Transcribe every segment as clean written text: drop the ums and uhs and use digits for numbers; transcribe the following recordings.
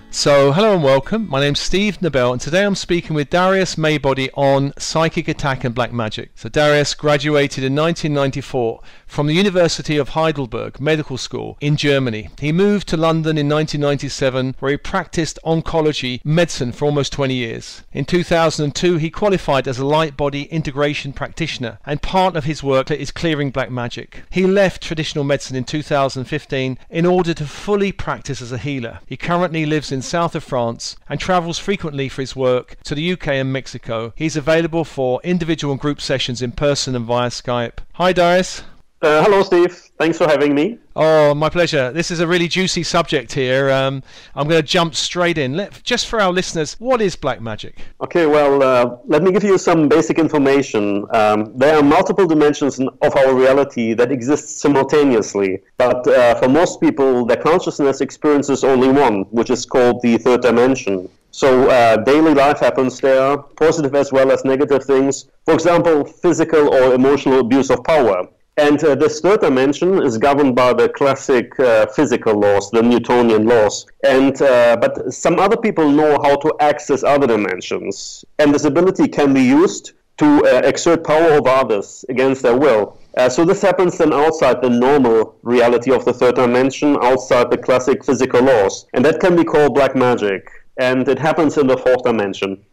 So, hello and welcome. My name's Steve Nobel, and today I'm speaking with Darius Meibodi on psychic attack and black magic. So, Darius graduated in 1994 from the University of Heidelberg Medical School in Germany. He moved to London in 1997, where he practiced oncology medicine for almost 20 years. In 2002, he qualified as a light body integration practitioner, and part of his work is clearing black magic. He left traditional medicine in 2015 in order to fully practice as a healer. He currently lives in south of France and travels frequently for his work to the UK and Mexico. He's available for individual and group sessions in person and via Skype. Hi Darius. Hello Steve, thanks for having me. Oh, my pleasure. This is a really juicy subject here. I'm going to jump straight in. Just for our listeners, what is black magic? Okay, well, let me give you some basic information. There are multiple dimensions of our reality that exist simultaneously, but for most people, their consciousness experiences only one, which is called the third dimension. So daily life happens there, positive as well as negative things. For example, physical or emotional abuse of power. And this third dimension is governed by the classic physical laws, the Newtonian laws. And but some other people know how to access other dimensions. And this ability can be used to exert power over others against their will. So this happens then outside the normal reality of the third dimension, outside the classic physical laws. And that can be called black magic. And it happens in the fourth dimension.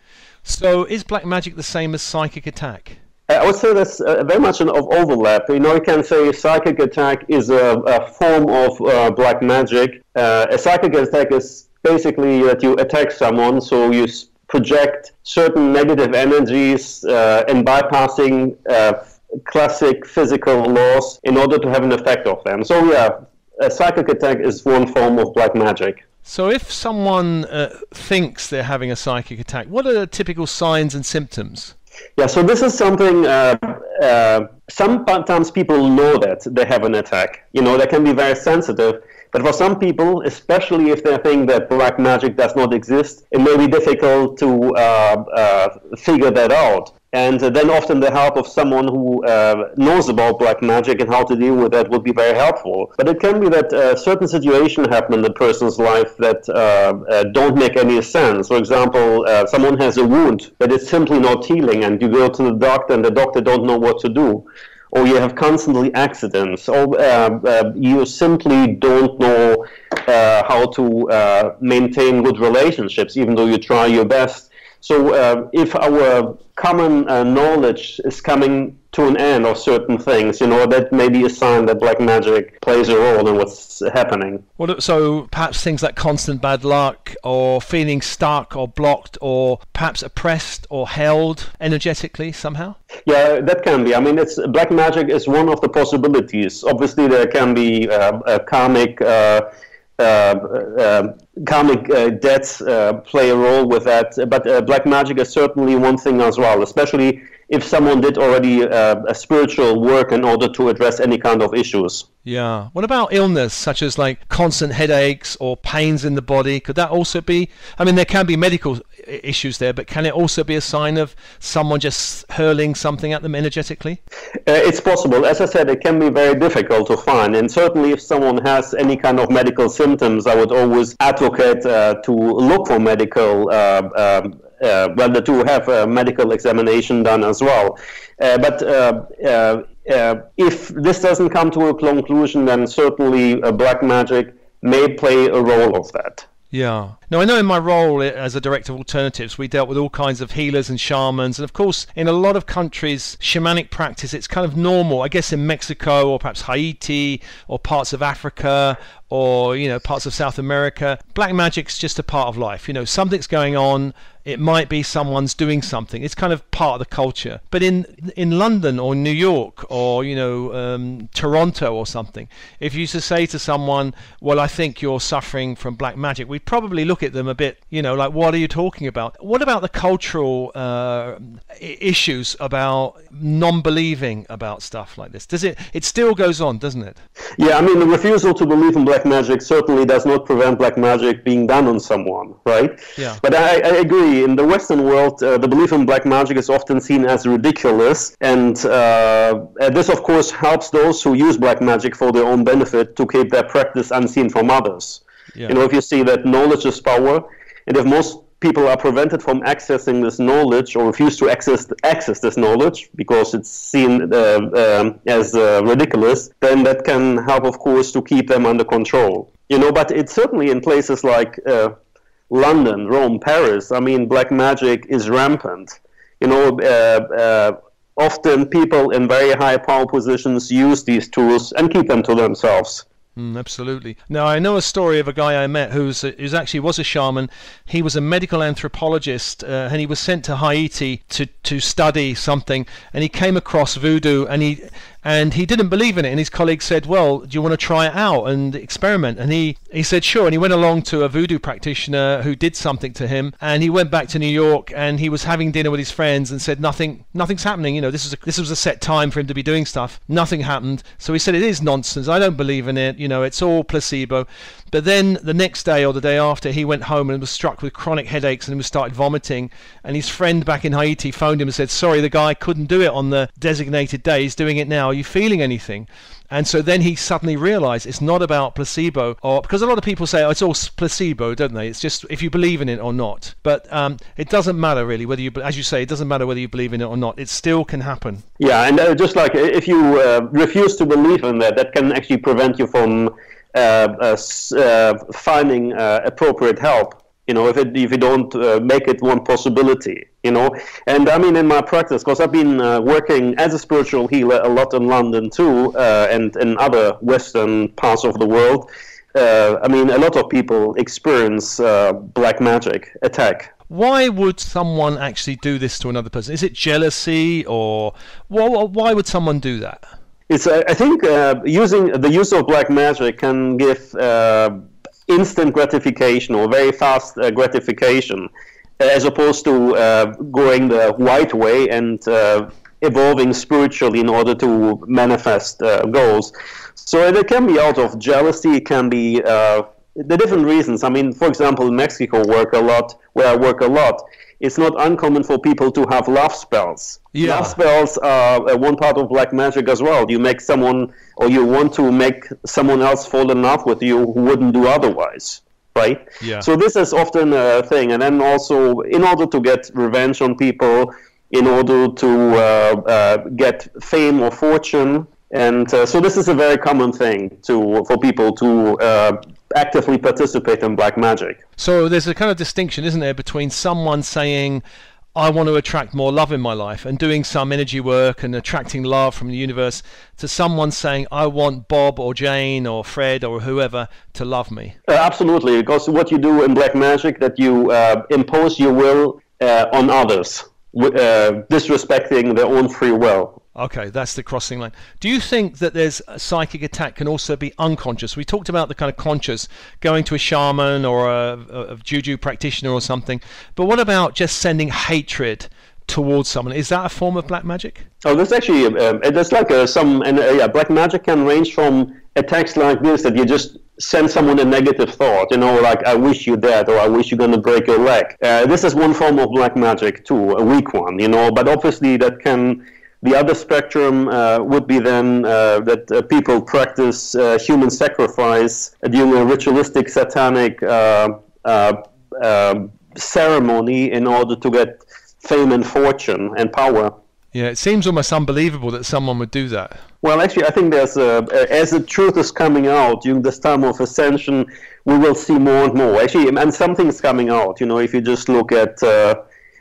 So is black magic the same as psychic attack? I would say there's very much an overlap. You can say psychic attack is a form of black magic. A psychic attack is basically that you attack someone, so you project certain negative energies and bypassing classic physical laws in order to have an effect of them. So yeah, a psychic attack is one form of black magic. So if someone thinks they're having a psychic attack, what are the typical signs and symptoms? Yeah, so this is something, sometimes people know that they have an attack. They can be very sensitive, but for some people, especially if they think that black magic does not exist, it may be difficult to figure that out. And then often the help of someone who knows about black magic and how to deal with that would be very helpful. But it can be that certain situations happen in the person's life that don't make any sense. For example, someone has a wound that is simply not healing, and you go to the doctor and the doctor don't know what to do. Or you have constantly accidents, or you simply don't know how to maintain good relationships, even though you try your best. So if our common knowledge is coming to an end of certain things, that may be a sign that black magic plays a role in what's happening. Well, so perhaps things like constant bad luck, or feeling stuck or blocked, or perhaps oppressed or held energetically somehow? Yeah, that can be. I mean, black magic is one of the possibilities. Obviously, there can be a karmic debts play a role with that, but black magic is certainly one thing as well, especially if someone did already a spiritual work in order to address any kind of issues. Yeah. What about illness, such as like constant headaches or pains in the body? Could that also be, I mean, there can be medical issues there, but can it also be a sign of someone just hurling something at them energetically? It's possible. As I said, it can be very difficult to find, and certainly if someone has any kind of medical symptoms, I would always advocate to look for medical to have a medical examination done as well. But if this doesn't come to a conclusion, then certainly black magic may play a role of that. Yeah. Now, I know in my role as a director of alternatives, we dealt with all kinds of healers and shamans. And of course, in a lot of countries, shamanic practice, it's kind of normal. I guess in Mexico or perhaps Haiti or parts of Africa or, parts of South America, black magic's just a part of life. Something's going on. It might be someone's doing something. It's kind of part of the culture. But in London or New York or, Toronto or something, if you used to say to someone, well, I think you're suffering from black magic, we'd probably look at them a bit, like, what are you talking about? What about the cultural issues about non-believing about stuff like this? It still goes on, doesn't it? Yeah, I mean, the refusal to believe in black magic certainly does not prevent black magic being done on someone, right? Yeah. But I agree. In the Western world, the belief in black magic is often seen as ridiculous, and this, of course, helps those who use black magic for their own benefit to keep their practice unseen from others. Yeah. If you see that knowledge is power, and if most people are prevented from accessing this knowledge or refuse to access this knowledge because it's seen as ridiculous, then that can help, of course, to keep them under control. But it's certainly in places like London, Rome, Paris. I mean, black magic is rampant. Often people in very high power positions use these tools and keep them to themselves. Absolutely. Now, I know a story of a guy I met who's actually was a shaman. He was a medical anthropologist, and he was sent to Haiti to study something, and he came across voodoo, and he didn't believe in it, and his colleague said, well, do you want to try it out and experiment? And he said sure, and he went along to a voodoo practitioner who did something to him, and he went back to New York, and he was having dinner with his friends and said nothing's happening. This was a set time for him to be doing stuff. Nothing happened. So he said, it is nonsense, I don't believe in it, it's all placebo. But then the next day or the day after, he went home and was struck with chronic headaches and started vomiting, and his friend back in Haiti phoned him and said, sorry, the guy couldn't do it on the designated day, he's doing it now, are you feeling anything? And so then he suddenly realized it's not about placebo, or because a lot of people say, oh, it's all placebo, don't they? It's just if you believe in it or not. But it doesn't matter really whether you, as you say, it doesn't matter whether you believe in it or not. It still can happen. Yeah, and just like if you refuse to believe in that can actually prevent you from finding appropriate help. If you don't make it one possibility, And I mean, in my practice, because I've been working as a spiritual healer a lot in London too, and in other Western parts of the world, I mean, a lot of people experience black magic attack. Why would someone actually do this to another person? Is it jealousy, or why would someone do that? It's I think the use of black magic can give instant gratification or very fast gratification, as opposed to going the white way and evolving spiritually in order to manifest goals. So it can be out of jealousy, it can be the different reasons. I mean, for example, in Mexico where I work a lot, it's not uncommon for people to have love spells. Yeah. Love spells are one part of black magic as well. You make someone, or you want to make someone else fall in love with you who wouldn't do otherwise, right? Yeah. So this is often a thing. And then also, in order to get revenge on people, in order to get fame or fortune, and so this is a very common thing for people to actively participate in black magic. So there's a kind of distinction, isn't there, between someone saying, I want to attract more love in my life, and doing some energy work and attracting love from the universe, to someone saying, I want Bob or Jane or Fred or whoever to love me. Absolutely, because what you do in black magic, that you impose your will on others, disrespecting their own free will. Okay, that's the crossing line. Do you think that there's a psychic attack can also be unconscious? We talked about the kind of conscious, going to a shaman or a juju practitioner or something. But what about just sending hatred towards someone? Is that a form of black magic? Oh, there's actually, there's like black magic can range from attacks like this, that you just send someone a negative thought, like, I wish you dead, or I wish you're going to break your leg. This is one form of black magic too, a weak one, but obviously that can... The other spectrum would be then that people practice human sacrifice during a ritualistic satanic ceremony in order to get fame and fortune and power. Yeah, it seems almost unbelievable that someone would do that. Well, actually, I think there's as the truth is coming out during this time of ascension, we will see more and more. Actually, and something's coming out. If you just look at...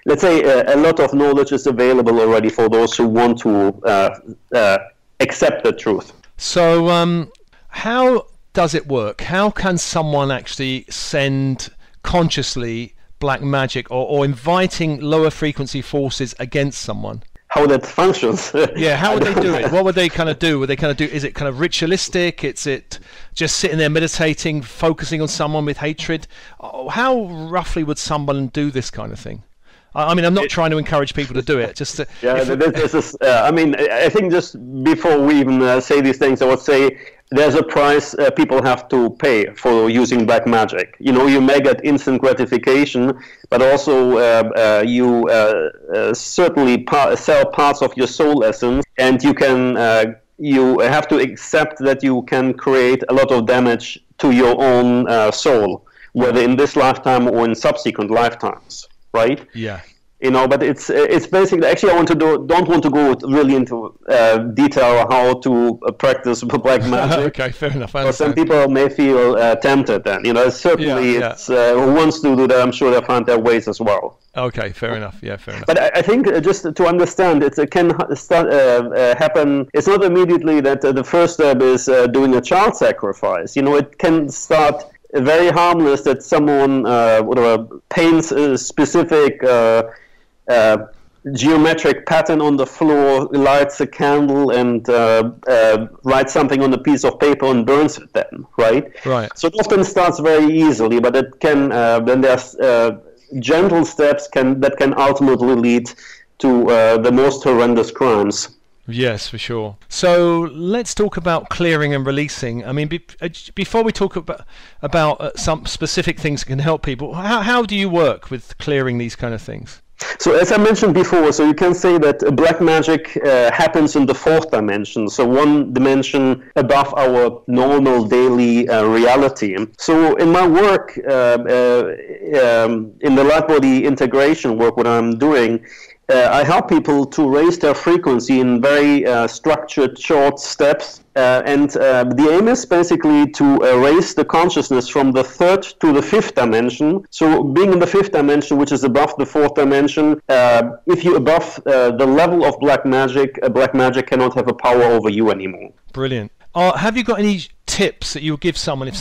let's say a lot of knowledge is available already for those who want to accept the truth. So how does it work? How can someone actually send consciously black magic or inviting lower frequency forces against someone? How that functions. Yeah, how would they do it? What would they kind of do? Is it kind of ritualistic? Is it just sitting there meditating, focusing on someone with hatred? How roughly would someone do this kind of thing? I mean, I'm not trying to encourage people to do it. Just to, this is. I mean, I think just before we even say these things, I would say there's a price people have to pay for using black magic. You may get instant gratification, but also you certainly sell parts of your soul essence, and you can. You have to accept that you can create a lot of damage to your own soul, whether in this lifetime or in subsequent lifetimes, right? Yeah. You know, but it's basically, actually I don't want to go really into detail how to practice black magic. Okay, fair enough. But some people may feel tempted then, you know, certainly it's who wants to do that, I'm sure they'll find their ways as well. Okay, fair enough. Yeah, fair enough. But I think just to understand, it can happen, it's not immediately that the first step is doing a child sacrifice. You know, it can start very harmless that someone paints a specific geometric pattern on the floor, lights a candle, and writes something on a piece of paper and burns it then, right? Right. So it often starts very easily, but it can, then there's gentle steps that can ultimately lead to the most horrendous crimes. Yes, for sure. So let's talk about clearing and releasing. I mean, before we talk about some specific things that can help people, how do you work with clearing these kind of things? So as I mentioned before, so you can say that black magic happens in the fourth dimension, so one dimension above our normal daily reality. So in my work, in the light body integration work, what I'm doing, I help people to raise their frequency in very structured, short steps. And the aim is basically to raise the consciousness from the third to the fifth dimension. So being in the fifth dimension, which is above the fourth dimension, if you're above the level of black magic cannot have a power over you anymore. Brilliant. Have you got any tips that you would give someone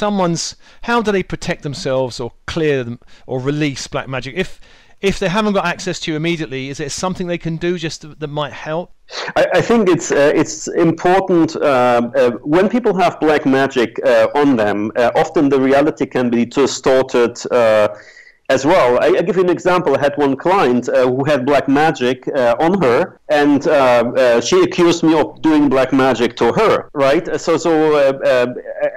how do they protect themselves or clear them or release black magic? If they haven't got access to you immediately, is there something they can do that might help? I think it's important when people have black magic on them. Often the reality can be distorted as well. I give you an example. I had one client who had black magic on her, and she accused me of doing black magic to her. Right. So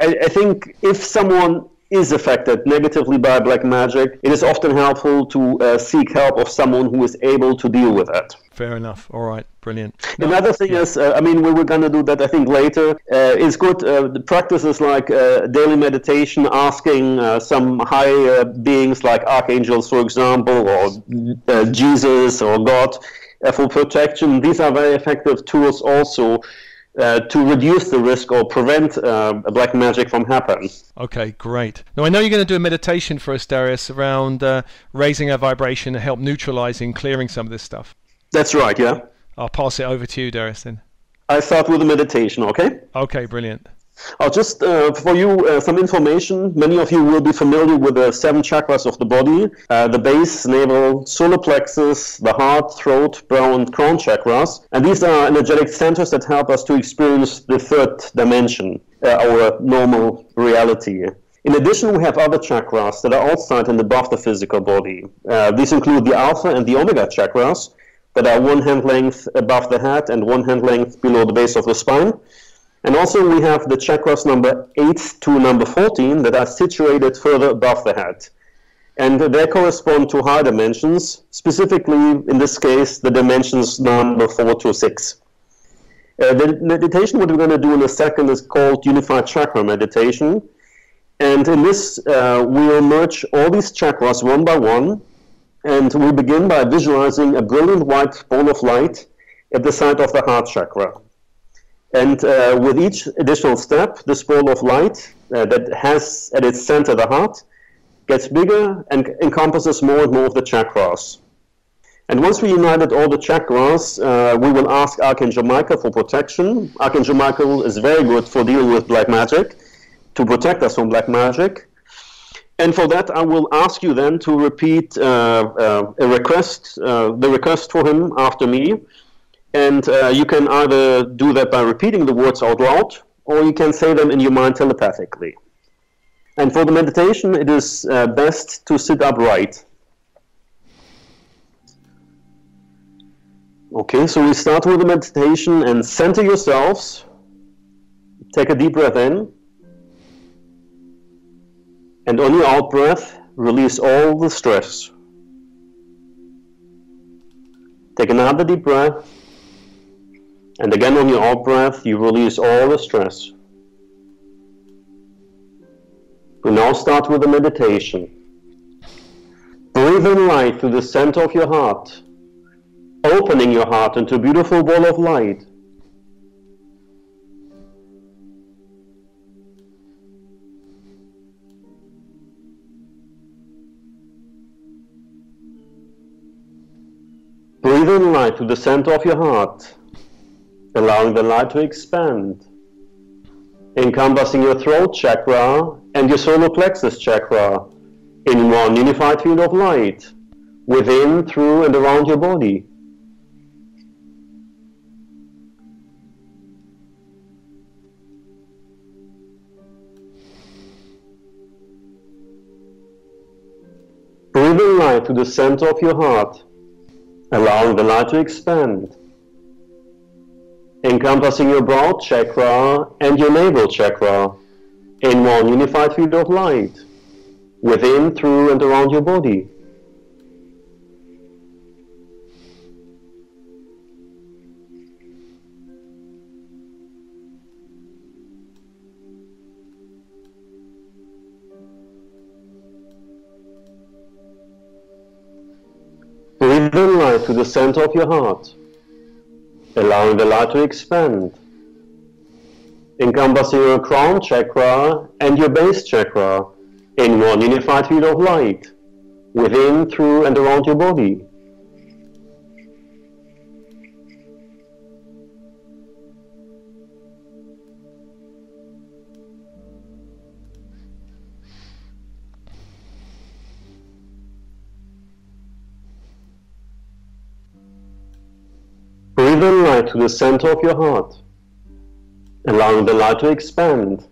I think if someone is affected negatively by black magic, it is often helpful to seek help of someone who is able to deal with it. Fair enough. All right. Brilliant. Another thing is, we were going to do that, I think, later. It's good the practices like daily meditation, asking some high beings like archangels, for example, or Jesus or God for protection. These are very effective tools also to reduce the risk or prevent black magic from happening. Okay, great. Now I know you're going to do a meditation for us, Darius, around raising our vibration and help neutralizing, clearing some of this stuff. That's right, yeah. I'll pass it over to you, Darius, then. I start with a meditation, okay? Okay, brilliant. I'll just, for you, some information. Many of you will be familiar with the 7 chakras of the body, the base, navel, solar plexus, the heart, throat, brow, and crown chakras. And these are energetic centers that help us to experience the third dimension, our normal reality. In addition, we have other chakras that are outside and above the physical body. These include the alpha and the omega chakras that are 1 hand length above the head and 1 hand length below the base of the spine. And also we have the chakras number 8 to number 14 that are situated further above the head. And they correspond to higher dimensions, specifically, in this case, the dimensions number 4 to 6. The meditation, what we're going to do in a second, is called Unified Chakra Meditation. And in this, we'll merge all these chakras one by one. And we'll begin by visualizing a brilliant white ball of light at the side of the heart chakra. And with each additional step, this ball of light that has at its center the heart gets bigger and encompasses more and more of the chakras. And once we united all the chakras, we will ask Archangel Michael for protection. Archangel Michael is very good for dealing with black magic, to protect us from black magic. And for that, I will ask you then to repeat a request, the request for him after me. And you can either do that by repeating the words out loud, or you can say them in your mind telepathically. And for the meditation, it is best to sit upright. Okay, so we start with the meditation, and center yourselves. Take a deep breath in. And on your out breath, release all the stress. Take another deep breath. And again, on your out breath, you release all the stress. We now start with the meditation. Breathe in light through the center of your heart, opening your heart into a beautiful ball of light. Breathe in light through the center of your heart, allowing the light to expand, encompassing your throat chakra and your solar plexus chakra in one unified field of light, within, through, and around your body. Breathe in light through the center of your heart, allowing the light to expand, encompassing your brow chakra and your navel chakra in one unified field of light, within, through, and around your body. Breathe in light through the center of your heart, allowing the light to expand, encompassing your crown chakra and your base chakra in one unified field of light, within, through, and around your body. Breathe in light to the center of your heart, allowing the light to expand,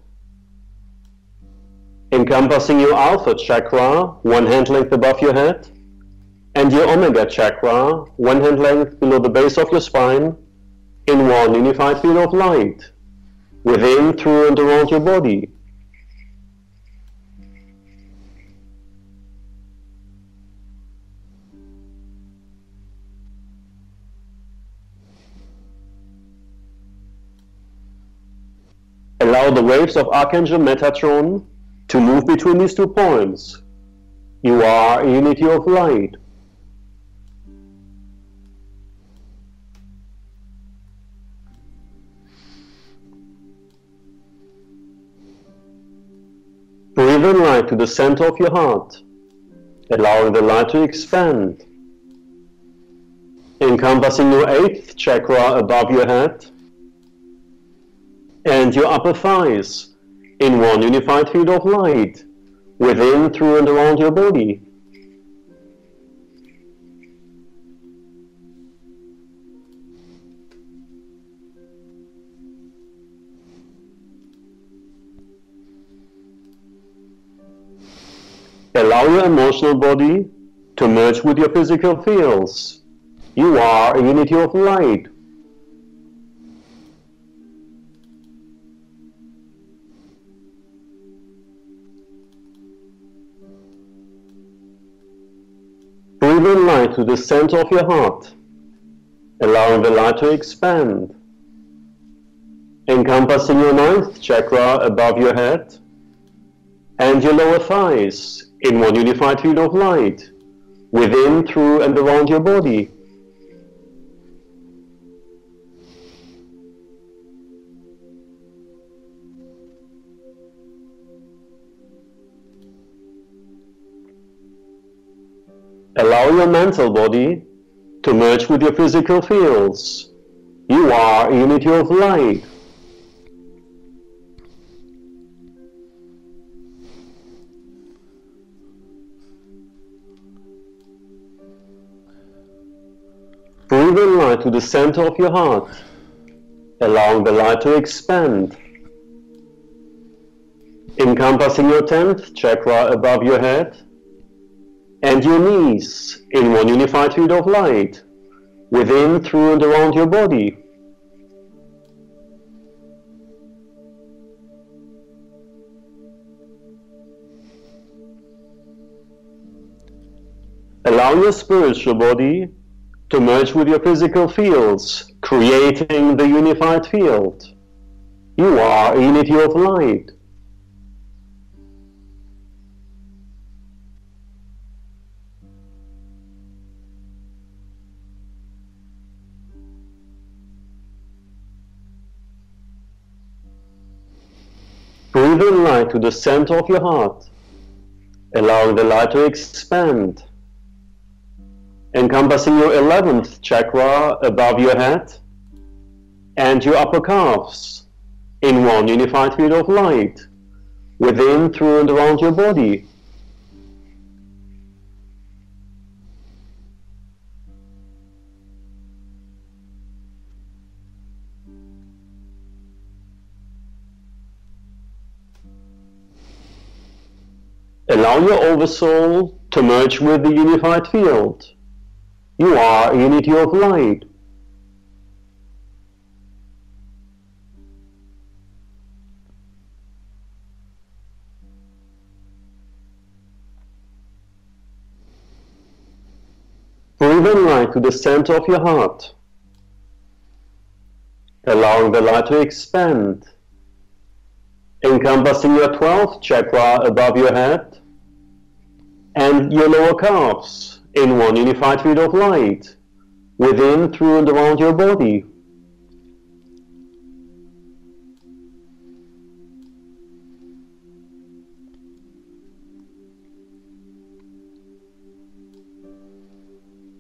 encompassing your alpha chakra, one hand length above your head, and your omega chakra, one hand length below the base of your spine, in one unified field of light, within, through, and around your body. Allow the waves of Archangel Metatron to move between these 2 points. You are a unity of light. Breathe in light to the center of your heart, allowing the light to expand, encompassing your 8th chakra above your head and your upper thighs in one unified field of light, within, through, and around your body. Allow your emotional body to merge with your physical fields. You are a unity of light. Breathe in light to the center of your heart, allowing the light to expand, encompassing your 9th chakra above your head and your lower thighs in one unified field of light, within, through, and around your body. Allow your mental body to merge with your physical fields. You are a unity of light. Breathe in light to the center of your heart, allowing the light to expand, encompassing your 10th chakra above your head and your knees in one unified field of light, within, through, and around your body. Allow your spiritual body to merge with your physical fields, creating the unified field. You are a unity of light. Breathe in light to the center of your heart, allowing the light to expand, encompassing your 11th chakra above your head and your upper calves in one unified field of light, within, through, and around your body. Allow your oversoul to merge with the unified field. You are a unity of light. Breathe in light to the center of your heart, allowing the light to expand, encompassing your 12th chakra above your head and your lower calves in one unified field of light, within, through, and around your body.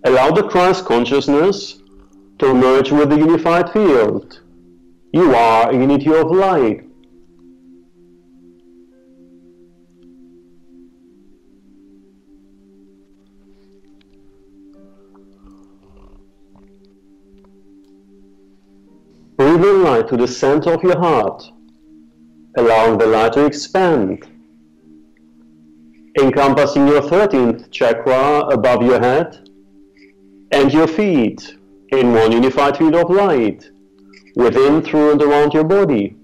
Allow the Christ consciousness to merge with the unified field. You are a unity of light. Breathe in light to the center of your heart, allowing the light to expand, encompassing your 13th chakra above your head and your feet in one unified field of light, within, through, and around your body.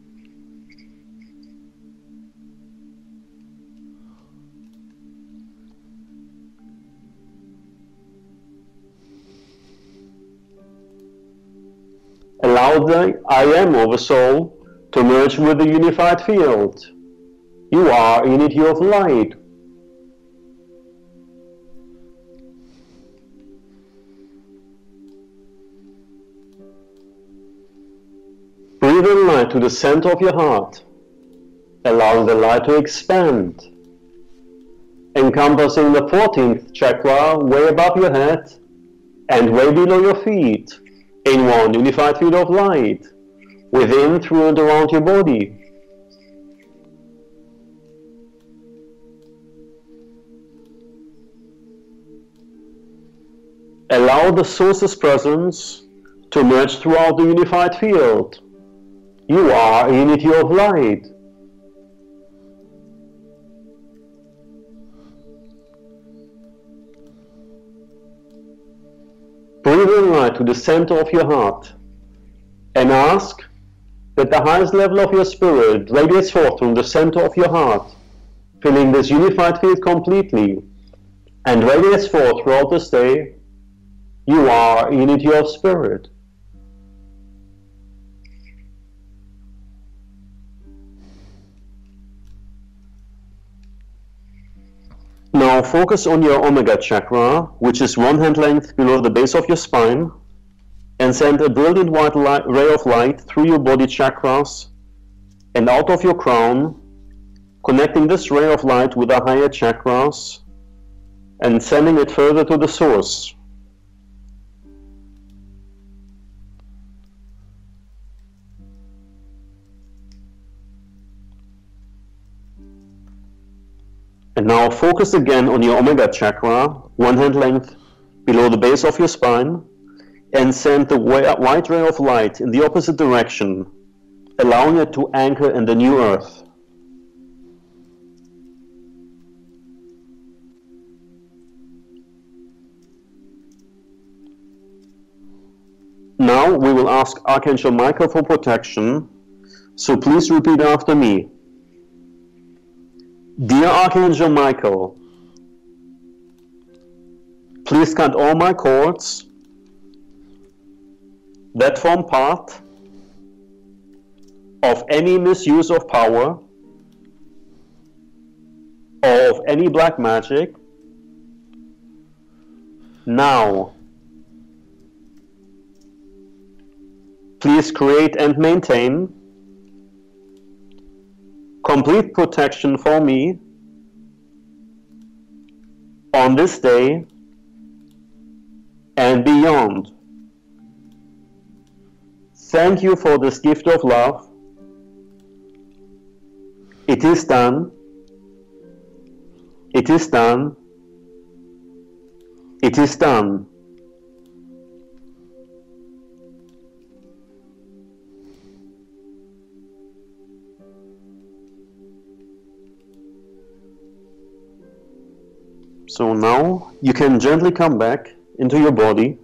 Allow the I Am Oversoul to merge with the unified field. You are a unity of light. Breathe in light to the center of your heart, allowing the light to expand, encompassing the 14th chakra way above your head and way below your feet, in one unified field of light, within, through, and around your body. Allow the Source's presence to merge throughout the unified field. You are a unity of light. Breathe in light to the center of your heart and ask that the highest level of your spirit radiates forth from the center of your heart, filling this unified field completely, and radiates forth throughout this day. You are a unity of spirit. Now focus on your Omega chakra, which is 1 hand length below the base of your spine, and send a brilliant white ray of light through your body chakras and out of your crown, connecting this ray of light with the higher chakras and sending it further to the source. And now focus again on your Omega chakra, 1 hand length below the base of your spine, and send the white ray of light in the opposite direction, allowing it to anchor in the new earth. Now we will ask Archangel Michael for protection, so please repeat after me. Dear Archangel Michael, please cut all my cords that form part of any misuse of power or of any black magic now. Please create and maintain complete protection for me on this day and beyond. Thank you for this gift of love. It is done. It is done. It is done. So now you can gently come back into your body.